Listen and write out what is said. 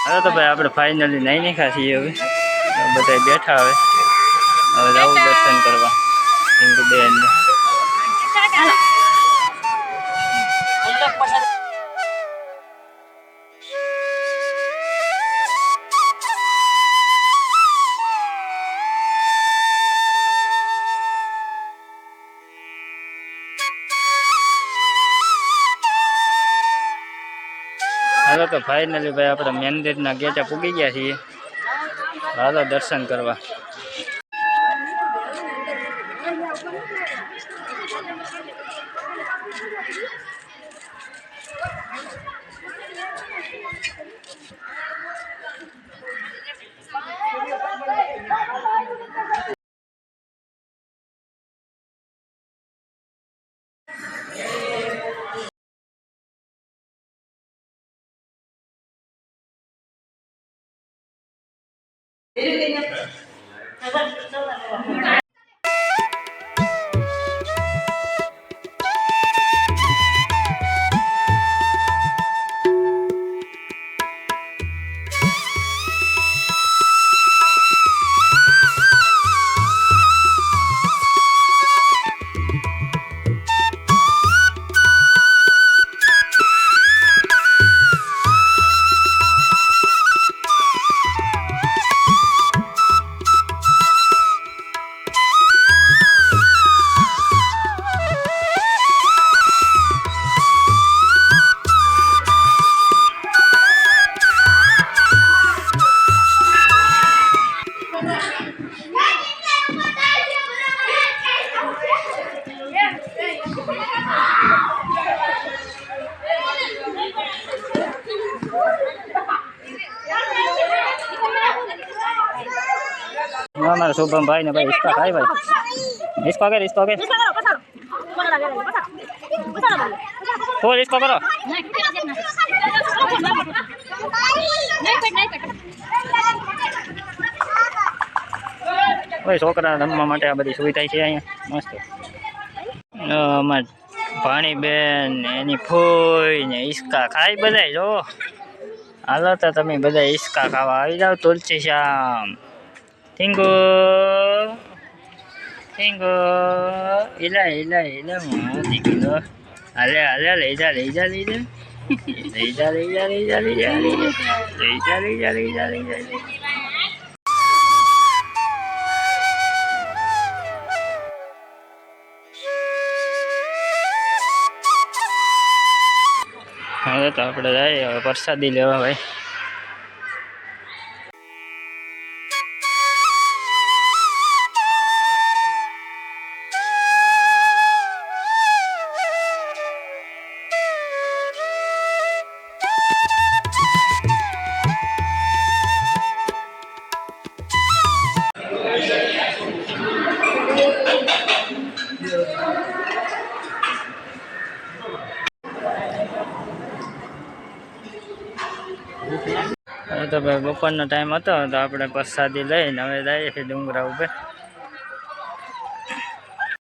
હવે તો ભાઈ આપણે ફાઇનલી નહીં નીકળ્યા છીએ હવે બધા બેઠા હવે જવું દર્શન કરવા બેન હાલો તો ફાઇનલી ભાઈ આપણે મંદિરના ગેટે પૂગી ગયા છીએ હાલો દર્શન કરવા हमारे शुभम भाई ने भाई इसका खाई भाई इसको फुल इसको करो भाई छोकरा रमवा माटे आ बधी सुविधा है अहींया मस्त भाणी बेन एनी फूई ने इसका खाई बधाय जो हालो तो तमे बधा इसका खावा आई जाओ तुलसी श्याम टिंगो टिंगो इला इला इला टिंगो हाले हाले ले जा ले जा ले जा ले जा ले जा ले जा ले जा ले जा ले जा ले जा ले जा हाँ तो आप जाए प्रसादी लेवा भाई तो भाई बपोर टाइम હતો तो આપણે પ્રસાદી લઈને હવે જઈએ છીએ ડુંગરા ઉપર